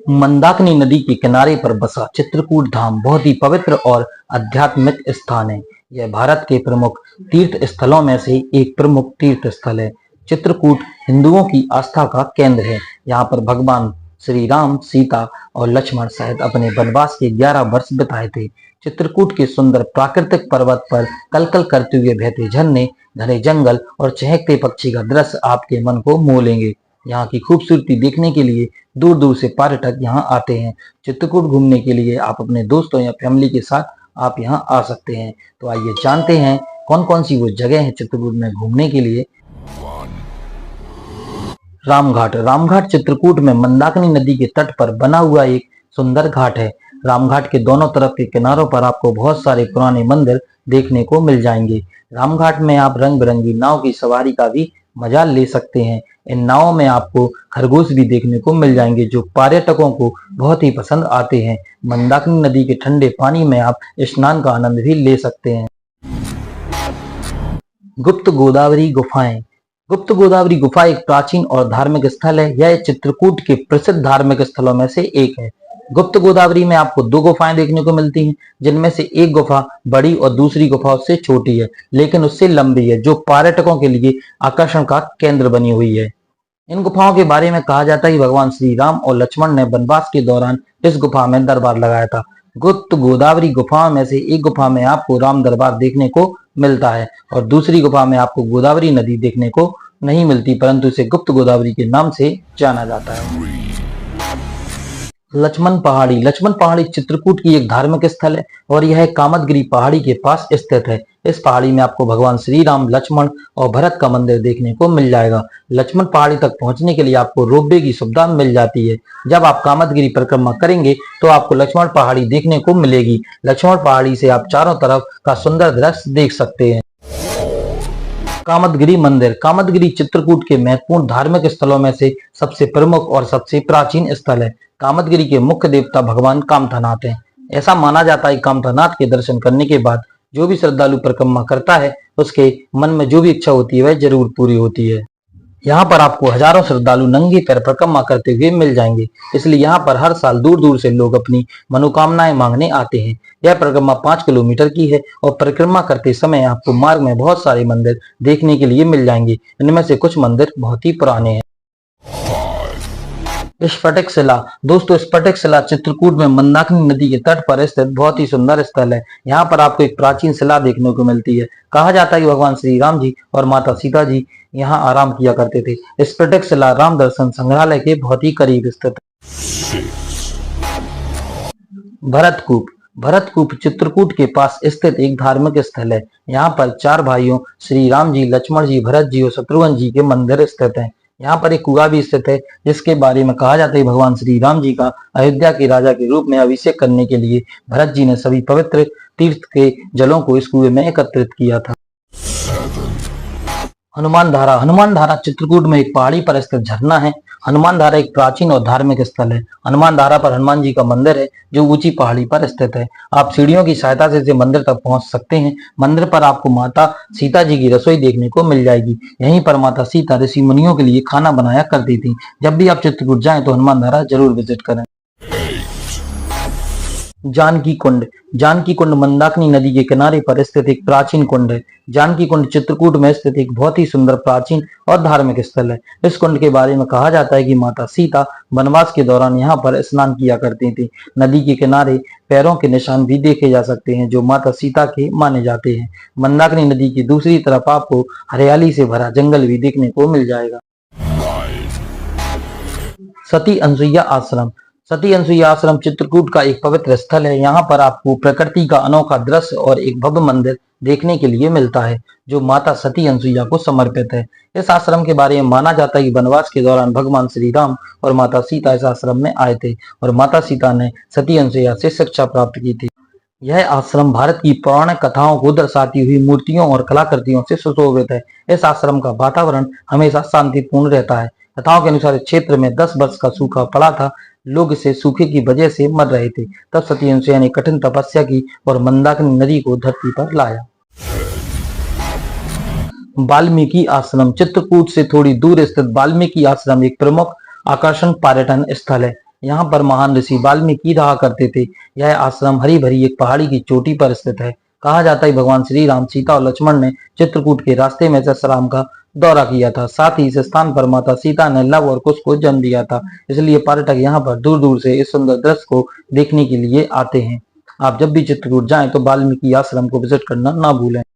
मंदाकिनी नदी के किनारे पर बसा चित्रकूट धाम बहुत ही पवित्र और आध्यात्मिक स्थान है। यह भारत के प्रमुख तीर्थ स्थलों में से एक प्रमुख तीर्थ स्थल है। चित्रकूट हिंदुओं की आस्था का केंद्र है। यहाँ पर भगवान श्री राम, सीता और लक्ष्मण सहित अपने वनवास के 11 वर्ष बिताए थे। चित्रकूट के सुंदर प्राकृतिक पर्वत पर कलकल करते हुए बहते झरने, घने जंगल और चहकते पक्षी का दृश्य आपके मन को मोह लेंगे। यहाँ की खूबसूरती देखने के लिए दूर दूर से पर्यटक यहाँ आते हैं। चित्रकूट घूमने के लिए आप अपने दोस्तों या फैमिली के साथ आप यहाँ आ सकते हैं। तो आइए जानते हैं कौन कौन सी वो जगह है चित्रकूट में घूमने के लिए। रामघाट। रामघाट चित्रकूट में मंदाकिनी नदी के तट पर बना हुआ एक सुंदर घाट है। रामघाट के दोनों तरफ के किनारों पर आपको बहुत सारे पुराने मंदिर देखने को मिल जाएंगे। रामघाट में आप रंग बिरंगी नाव की सवारी का भी मजा ले सकते हैं। इन नावों में आपको खरगोश भी देखने को मिल जाएंगे जो पर्यटकों को बहुत ही पसंद आते हैं। मंदाकिनी नदी के ठंडे पानी में आप स्नान का आनंद भी ले सकते हैं। गुप्त गोदावरी गुफाएं। गुप्त गोदावरी गुफा एक प्राचीन और धार्मिक स्थल है। यह चित्रकूट के प्रसिद्ध धार्मिक स्थलों में से एक है। गुप्त गोदावरी में आपको 2 गुफाएं देखने को मिलती हैं, जिनमें से एक गुफा बड़ी और दूसरी गुफा उससे छोटी है, लेकिन उससे लंबी है, जो पर्यटकों के लिए आकर्षण का केंद्र बनी हुई है। इन गुफाओं के बारे में कहा जाता है कि भगवान श्री राम और लक्ष्मण ने वनवास के दौरान इस गुफा में दरबार लगाया था। गुप्त गोदावरी गुफाओं में से एक गुफा में आपको राम दरबार देखने को मिलता है और दूसरी गुफा में आपको गोदावरी नदी देखने को नहीं मिलती, परंतु इसे गुप्त गोदावरी के नाम से जाना जाता है। लक्ष्मण पहाड़ी। लक्ष्मण पहाड़ी चित्रकूट की एक धार्मिक स्थल है और यह कामदगिरी पहाड़ी के पास स्थित है। इस पहाड़ी में आपको भगवान श्री राम, लक्ष्मण और भरत का मंदिर देखने को मिल जाएगा। लक्ष्मण पहाड़ी तक पहुंचने के लिए आपको रोपवे की सुविधा मिल जाती है। जब आप कामदगिरी परिक्रमा करेंगे तो आपको लक्ष्मण पहाड़ी देखने को मिलेगी। लक्ष्मण पहाड़ी से आप चारों तरफ का सुंदर दृश्य देख सकते हैं। कामदगिरी मंदिर। कामदगिरी चित्रकूट के महत्वपूर्ण धार्मिक स्थलों में से सबसे प्रमुख और सबसे प्राचीन स्थल है। कामदगिरी के मुख्य देवता भगवान कामथानाथ हैं। ऐसा माना जाता है कि कामथानाथ के दर्शन करने के बाद जो भी श्रद्धालु परिक्रमा करता है उसके मन में जो भी इच्छा होती है वह जरूर पूरी होती है। यहाँ पर आपको हजारों श्रद्धालु नंगे पैर परिक्रमा करते हुए मिल जाएंगे, इसलिए यहाँ पर हर साल दूर दूर से लोग अपनी मनोकामनाएं मांगने आते हैं। यह परिक्रमा 5 किलोमीटर की है और परिक्रमा करते समय आपको मार्ग में बहुत सारे मंदिर देखने के लिए मिल जाएंगे। इनमें से कुछ मंदिर बहुत ही पुराने हैं। स्फटिक शिला। दोस्तों, स्फटिक शिला चित्रकूट में मंदाकिनी नदी के तट पर स्थित बहुत ही सुंदर स्थल है। यहाँ पर आपको एक प्राचीन शिला देखने को मिलती है। कहा जाता है कि भगवान श्री राम जी और माता सीता जी यहाँ आराम किया करते थे। स्फटिक शिला राम दर्शन संग्रहालय के बहुत ही करीब स्थित है। भरतकूप। भरतकूप चित्रकूट के पास स्थित एक धार्मिक स्थल है। यहाँ पर 4 भाइयों श्री राम जी, लक्ष्मण जी, भरत जी और शत्रुघ्न जी के मंदिर स्थित हैं। यहाँ पर एक कुआं भी स्थित है, जिसके बारे में कहा जाता है भगवान श्री राम जी का अयोध्या के राजा के रूप में अभिषेक करने के लिए भरत जी ने सभी पवित्र तीर्थ के जलों को इस कुएं में एकत्रित किया था। हनुमान धारा। हनुमान धारा चित्रकूट में एक पहाड़ी पर स्थित झरना है। हनुमान धारा एक प्राचीन और धार्मिक स्थल है। हनुमान धारा पर हनुमान जी का मंदिर है जो ऊंची पहाड़ी पर स्थित है। आप सीढ़ियों की सहायता से मंदिर तक पहुंच सकते हैं। मंदिर पर आपको माता सीता जी की रसोई देखने को मिल जाएगी। यहीं पर माता सीता ऋषि मुनियों के लिए खाना बनाया करती थी। जब भी आप चित्रकूट जाएं तो हनुमान धारा जरूर विजिट करें। जानकी कुंड। जानकी कुंड मंदाकिनी नदी के किनारे पर स्थित एक प्राचीन कुंड है। जानकी कुंड चित्रकूट में स्थित एक बहुत ही सुंदर, प्राचीन और धार्मिक स्थल है। इस कुंड के बारे में कहा जाता है कि माता सीता वनवास के दौरान यहाँ पर स्नान किया करती थी। नदी के किनारे पैरों के निशान भी देखे जा सकते हैं जो माता सीता के माने जाते हैं। मंदाकिनी नदी की दूसरी तरफ आपको हरियाली से भरा जंगल भी देखने को मिल जाएगा। सती अनसुईया आश्रम। सती अनसुईया आश्रम चित्रकूट का एक पवित्र स्थल है। यहाँ पर आपको प्रकृति का अनोखा दृश्य और एक भव्य मंदिर देखने के लिए मिलता है जो माता सती अनसुईया को समर्पित है। इस आश्रम के बारे में माना जाता है कि वनवास के दौरान भगवान श्री राम और माता सीता इस आश्रम में आए थे और माता सीता ने सती अनसुईया से शिक्षा प्राप्त की थी। यह आश्रम भारत की पौराणिक कथाओं को दर्शाती हुई मूर्तियों और कलाकृतियों से सुशोभित है। इस आश्रम का वातावरण हमेशा शांतिपूर्ण रहता है। कथाओं के अनुसार क्षेत्र में 10 वर्ष का सूखा पड़ा था। लोग इसे सूखे की वजह से मर रहे थे। तब सती अनसुईया ने कठिन तपस्या की और मंदाकिनी नदी को धरती पर लाया। वाल्मीकि आश्रम। चित्रकूट से थोड़ी दूर स्थित वाल्मीकि आश्रम एक प्रमुख आकर्षण पर्यटन स्थल है। यहाँ पर महान ऋषि वाल्मीकि रहा करते थे। यह आश्रम हरी भरी एक पहाड़ी की चोटी पर स्थित है। कहा जाता है भगवान श्री राम, सीता और लक्ष्मण ने चित्रकूट के रास्ते में ससराम का दौरा किया था। साथ ही इस स्थान पर माता सीता ने लव और कुश को जन्म दिया था। इसलिए पर्यटक यहाँ पर दूर दूर से इस सुंदर दृश्य को देखने के लिए आते हैं। आप जब भी चित्रकूट जाएं तो वाल्मीकि आश्रम को विजिट करना ना भूलें।